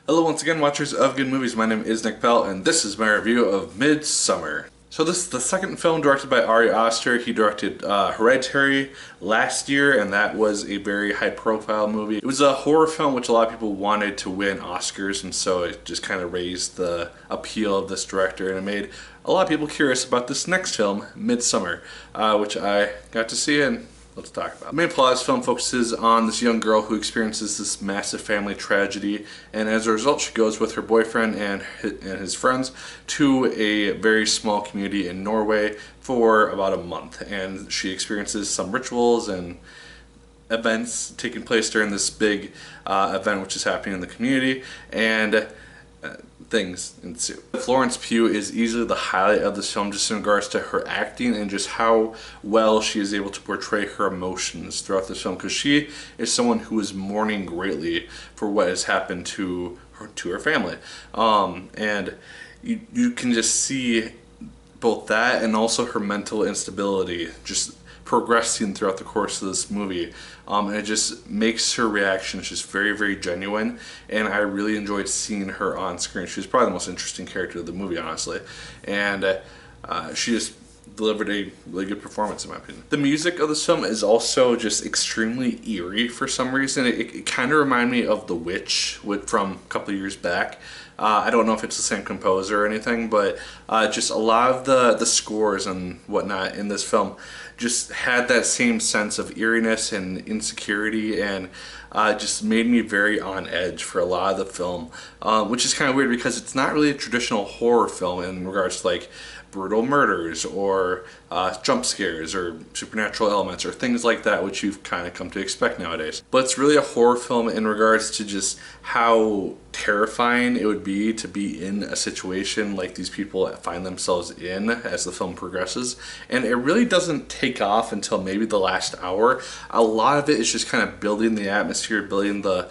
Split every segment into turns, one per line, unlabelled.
Hello once again, watchers of good movies. My name is Nick Pell and this is my review of Midsommar. So this is the second film directed by Ari Aster. He directed Hereditary last year, and that was a very high profile movie. It was a horror film which a lot of people wanted to win Oscars, and so it just kind of raised the appeal of this director, and it made a lot of people curious about this next film, Midsommar, which I got to see, and let's talk about it. The main plot of this film focuses on this young girl who experiences this massive family tragedy, and as a result she goes with her boyfriend and his friends to a very small community in Norway for about a month, and she experiences some rituals and events taking place during this big event which is happening in the community, and things ensue. Florence Pugh is easily the highlight of this film, just in regards to her acting and just how well she is able to portray her emotions throughout this film, because she is someone who is mourning greatly for what has happened to her family, and you can just see both that and also her mental instability just progressing throughout the course of this movie, and it just makes her reactions just very, very genuine, and I really enjoyed seeing her on screen. She was probably the most interesting character of the movie, honestly, and she just delivered a really good performance in my opinion. The music of this film is also just extremely eerie for some reason. It kind of reminded me of The Witch from a couple of years back. I don't know if it's the same composer or anything, but just a lot of the scores and whatnot in this film just had that same sense of eeriness and insecurity, and just made me very on edge for a lot of the film, which is kind of weird because it's not really a traditional horror film in regards to like brutal murders or jump scares or supernatural elements or things like that, which you've kind of come to expect nowadays. But it's really a horror film in regards to just how terrifying it would be to be in a situation like these people find themselves in as the film progresses, and it really doesn't take off until maybe the last hour. A lot of it is just kind of building the atmosphere, building the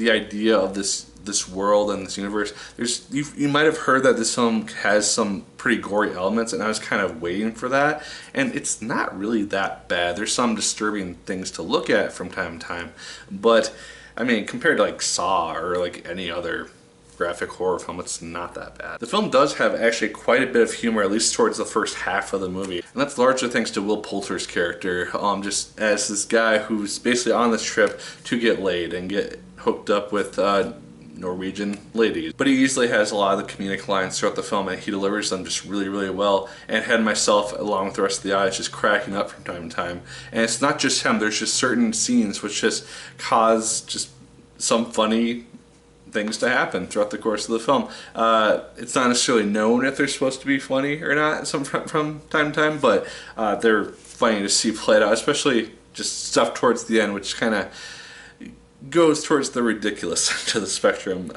idea of this world and this universe. You might have heard that this film has some pretty gory elements, and I was kind of waiting for that, and it's not really that bad. There's some disturbing things to look at from time to time, but I mean, compared to like Saw or like any other graphic horror film, it's not that bad. The film does have actually quite a bit of humor, at least towards the first half of the movie, and that's largely thanks to Will Poulter's character, just as this guy who's basically on this trip to get laid and get hooked up with Norwegian ladies. But he easily has a lot of the comedic lines throughout the film, and he delivers them just really, really well, and had myself, along with the rest of the audience, just cracking up from time to time. And it's not just him, there's just certain scenes which just cause just some funny things to happen throughout the course of the film. It's not necessarily known if they're supposed to be funny or not from time to time, but they're funny to see played out, especially just stuff towards the end, which kind of goes towards the ridiculous to the spectrum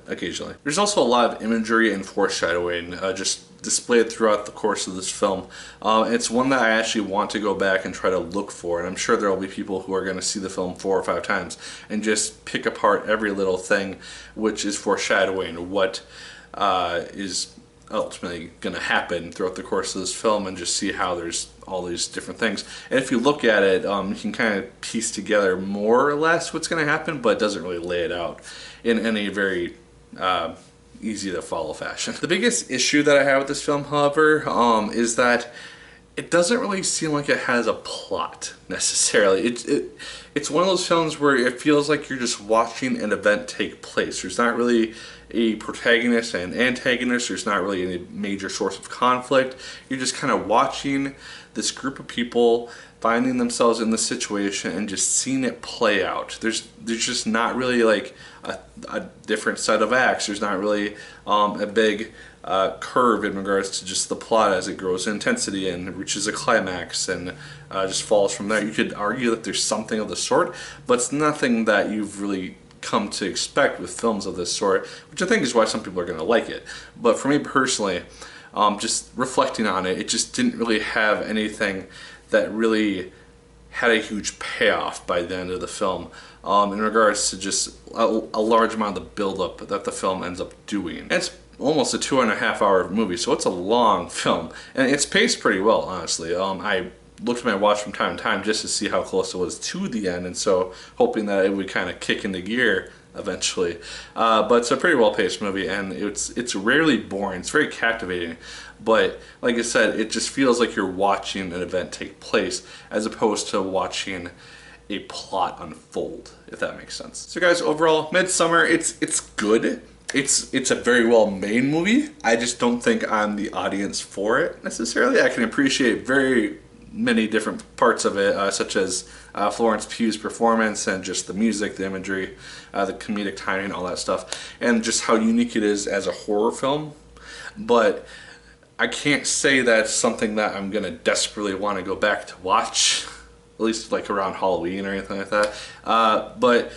occasionally. There's also a lot of imagery and foreshadowing just displayed throughout the course of this film. It's one that I actually want to go back and try to look for, and I'm sure there will be people who are going to see the film 4 or 5 times and just pick apart every little thing which is foreshadowing what is ultimately going to happen throughout the course of this film, and just see how there's all these different things. And if you look at it, you can kind of piece together more or less what's going to happen, but it doesn't really lay it out in any very easy to follow fashion. The biggest issue that I have with this film, however, is that it doesn't really seem like it has a plot necessarily. It's one of those films where it feels like you're just watching an event take place. There's not really a protagonist and antagonist. There's not really any major source of conflict. You're just kind of watching this group of people finding themselves in this situation and just seeing it play out. There's just not really like a different set of acts. There's not really a big curve in regards to just the plot as it grows in intensity and reaches a climax and just falls from there. You could argue that there's something of the sort, but it's nothing that you've really come to expect with films of this sort, which I think is why some people are going to like it. But for me personally, just reflecting on it, it just didn't really have anything that really had a huge payoff by the end of the film, in regards to just a large amount of the build-up that the film ends up doing. And it's almost a 2.5-hour movie, so it's a long film, and it's paced pretty well, honestly. I looked at my watch from time to time just to see how close it was to the end, and so hoping that it would kind of kick into gear eventually. But it's a pretty well-paced movie, and it's rarely boring. It's very captivating. But like I said, it just feels like you're watching an event take place as opposed to watching a plot unfold, if that makes sense. So guys, overall, Midsommar, it's good. It's a very well made movie. I just don't think I'm the audience for it necessarily. I can appreciate very many different parts of it, such as Florence Pugh's performance and just the music, the imagery, the comedic timing, all that stuff, and just how unique it is as a horror film. But I can't say that's something that I'm gonna desperately want to go back to watch, at least like around Halloween or anything like that. But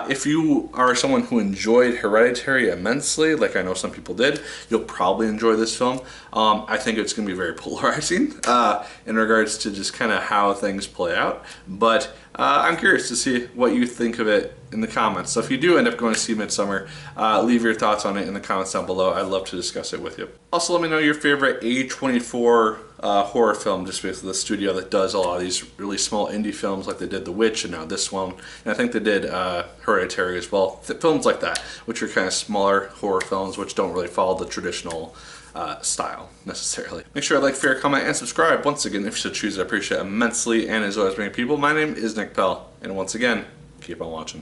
if you are someone who enjoyed Hereditary immensely, like I know some people did, you'll probably enjoy this film. I think it's going to be very polarizing in regards to just kind of how things play out. But I'm curious to see what you think of it in the comments. So if you do end up going to see Midsommar, leave your thoughts on it in the comments down below. I'd love to discuss it with you. Also, let me know your favorite A24 horror film, just with the studio that does a lot of these really small indie films, like they did The Witch and now this one. And I think they did Hereditary as well. Films like that, which are kind of smaller horror films, which don't really follow the traditional style necessarily. Make sure to like, fair, comment, and subscribe. Once again, if you so choose, I appreciate it immensely. And as always, many people, my name is Nick Pell, and once again, keep on watching.